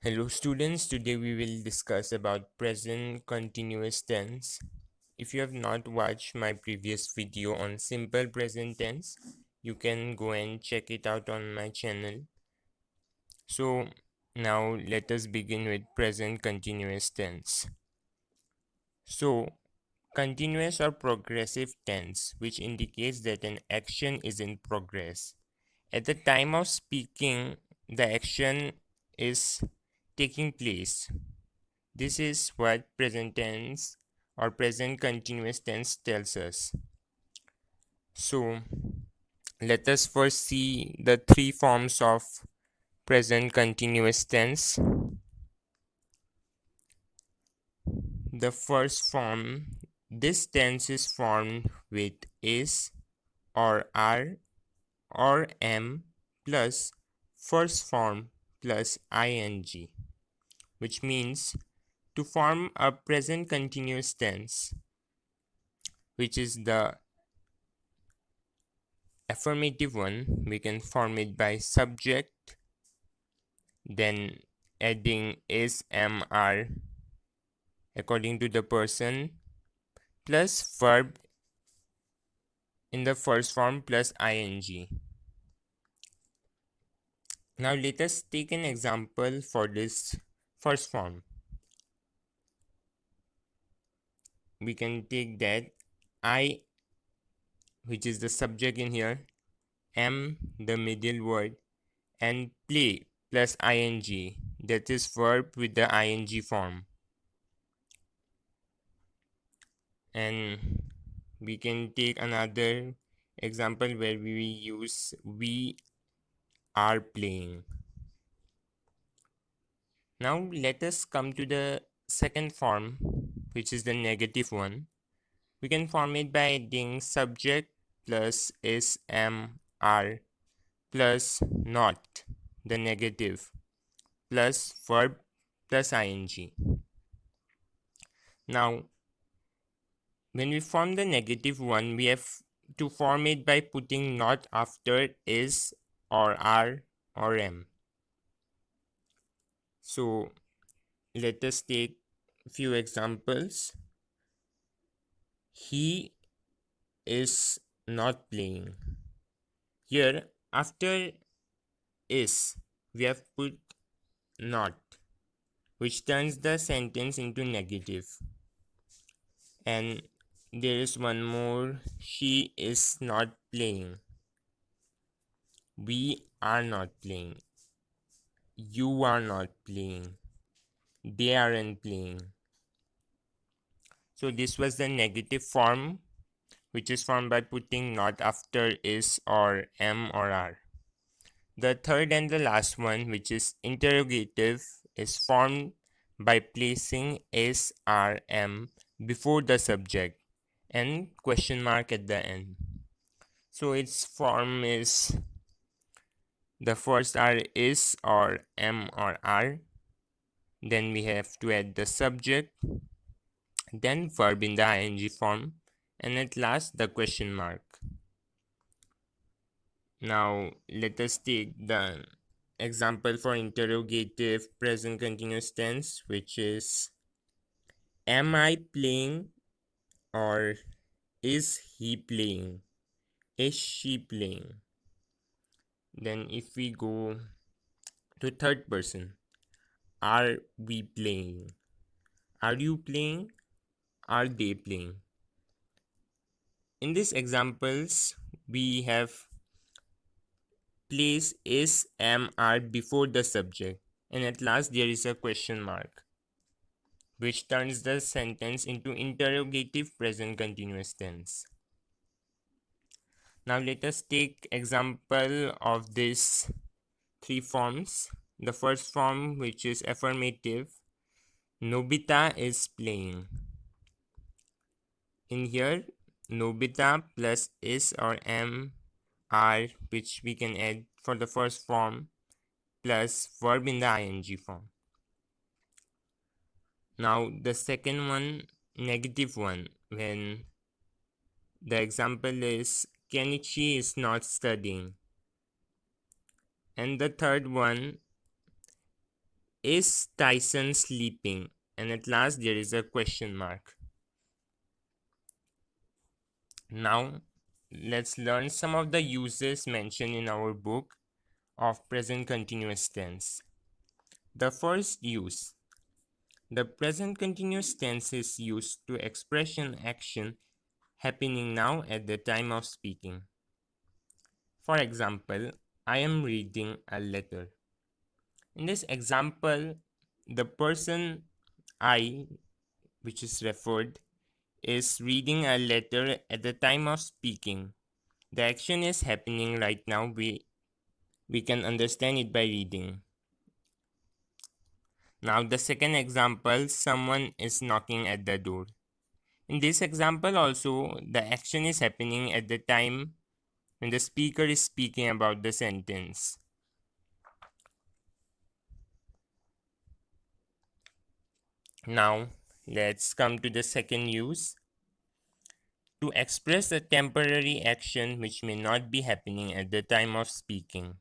Hello students, today we will discuss about present continuous tense. If you have not watched my previous video on simple present tense, you can go and check it out on my channel. So now let us begin with present continuous tense. So continuous or progressive tense, which indicates that an action is in progress. At the time of speaking, the action is taking place. This is what present tense or present continuous tense tells us. So let us first see the three forms of present continuous tense. The first form, this tense is formed with is or are or am plus first form plus ing, which means to form a present continuous tense, which is the affirmative one, we can form it by subject, then adding is, am, are according to the person, plus verb in the first form plus ing. Now let us take an example for this first form. We can take that I, which is the subject in here, am the middle word, and play plus ing, that is verb with the ing form. And we can take another example where we use we are playing. Now let us come to the second form, which is the negative one. We can form it by adding subject plus is, am, are plus not, the negative, plus verb plus ing. Now when we form the negative one, we have to form it by putting not after is or are or am. So let us take a few examples. He is not playing. Here after is we have put not, which turns the sentence into negative. And there is one more, she is not playing. We are not playing. You are not playing. They aren't playing. So this was the negative form, which is formed by putting not after is or am or are. The third and the last one, which is interrogative, is formed by placing is, are, am before the subject and question mark at the end. So its form is, the first are is or am or are, then we have to add the subject, then verb in the ing form, and at last the question mark. Now let us take the example for interrogative present continuous tense, which is am I playing or is he playing? Is she playing? Then if we go to third person, are we playing? Are you playing? Are they playing? In these examples, we have place is, am, are before the subject, and at last there is a question mark, which turns the sentence into interrogative present continuous tense. Now let us take example of these three forms. The first form, which is affirmative, Nobita is playing. In here, Nobita plus is or am, are, which we can add for the first form, plus verb in the ing form. Now the second one, negative one, when the example is Kenichi is not studying. And the third one, Is Tyson sleeping? And at last there is a question mark. Now let's learn some of the uses mentioned in our book of present continuous tense. The first use. The present continuous tense is used to express an action happening now at the time of speaking. For example, I am reading a letter. In this example, the person I, which is referred, is reading a letter at the time of speaking. The action is happening right now. We can understand it by reading. Now the second example, someone is knocking at the door. In this example also, the action is happening at the time when the speaker is speaking about the sentence. Now let's come to the second use. To express a temporary action which may not be happening at the time of speaking.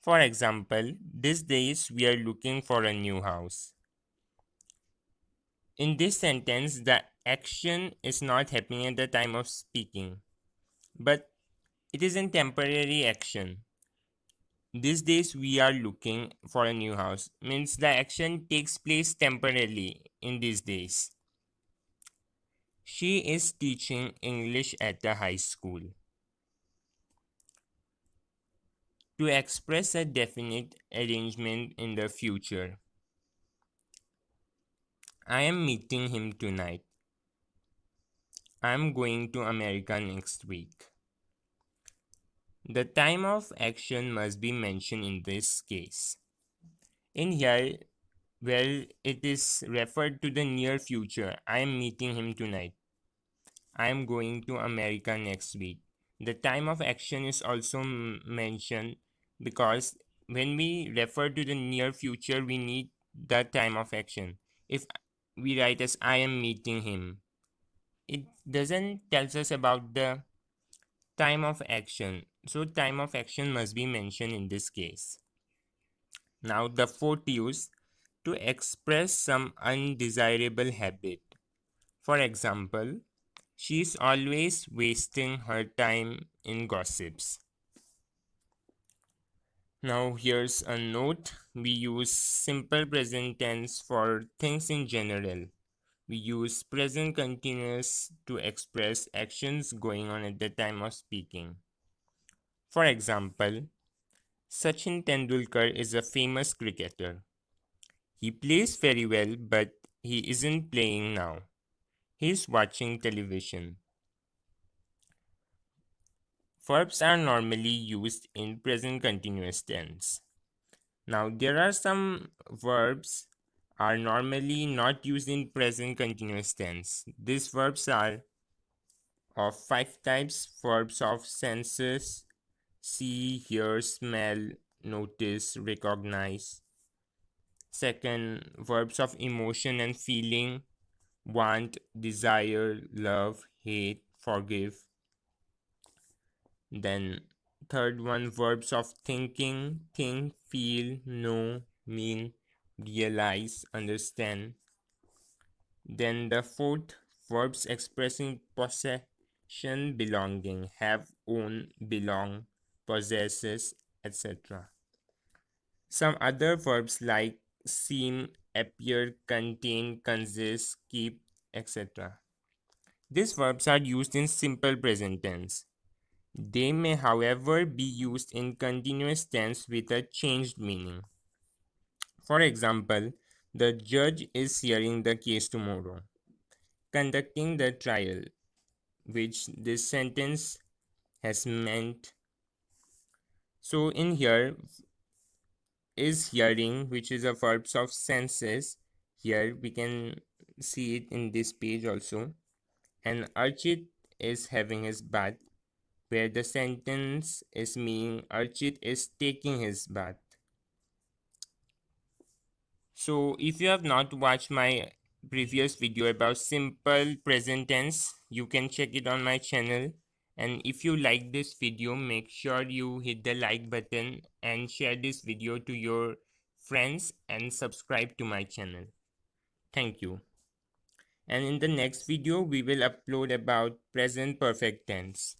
For example, these days we are looking for a new house. In this sentence, the action is not happening at the time of speaking, but it is a temporary action. These days we are looking for a new house means the action takes place temporarily in these days. She is teaching English at the high school. To express a definite arrangement in the future. I am meeting him tonight. I am going to America next week. The time of action must be mentioned in this case. In here, where it is referred to the near future, I am meeting him tonight. I am going to America next week. The time of action is also mentioned because when we refer to the near future, we need the time of action. If we write as I am meeting him, it doesn't tell us about the time of action. So time of action must be mentioned in this case. Now the fourth use, to express some undesirable habit. For example, she is always wasting her time in gossips. Now here's a note. We use simple present tense for things in general. We use present continuous to express actions going on at the time of speaking. For example, Sachin Tendulkar is a famous cricketer. He plays very well, but he isn't playing now. He's watching television. Verbs are normally used in present continuous tense. Now, there are some verbs are normally not used in present continuous tense. These verbs are of 5 types: verbs of senses, see, hear, smell, notice, recognize. Second, verbs of emotion and feeling: want, desire, love, hate, forgive. Then third one, verbs of thinking: think, feel, know, mean, realize, understand. Then the fourth, verbs expressing possession, belonging: have, own, belong, possesses, etc. Some other verbs like seem, appear, contain, consist, keep, etc. These verbs are used in simple present tense. They may, however, be used in continuous tense with a changed meaning. For example, the judge is hearing the case tomorrow. Conducting the trial, which this sentence has meant. So in here is hearing, which is a verbs of senses. Here we can see it in this page also. And Archit is having his bath, where the sentence is meaning Archit is taking his bath. So if you have not watched my previous video about simple present tense, you can check it on my channel. And if you like this video, make sure you hit the like button and share this video to your friends and subscribe to my channel. Thank you. And in the next video, we will upload about present perfect tense.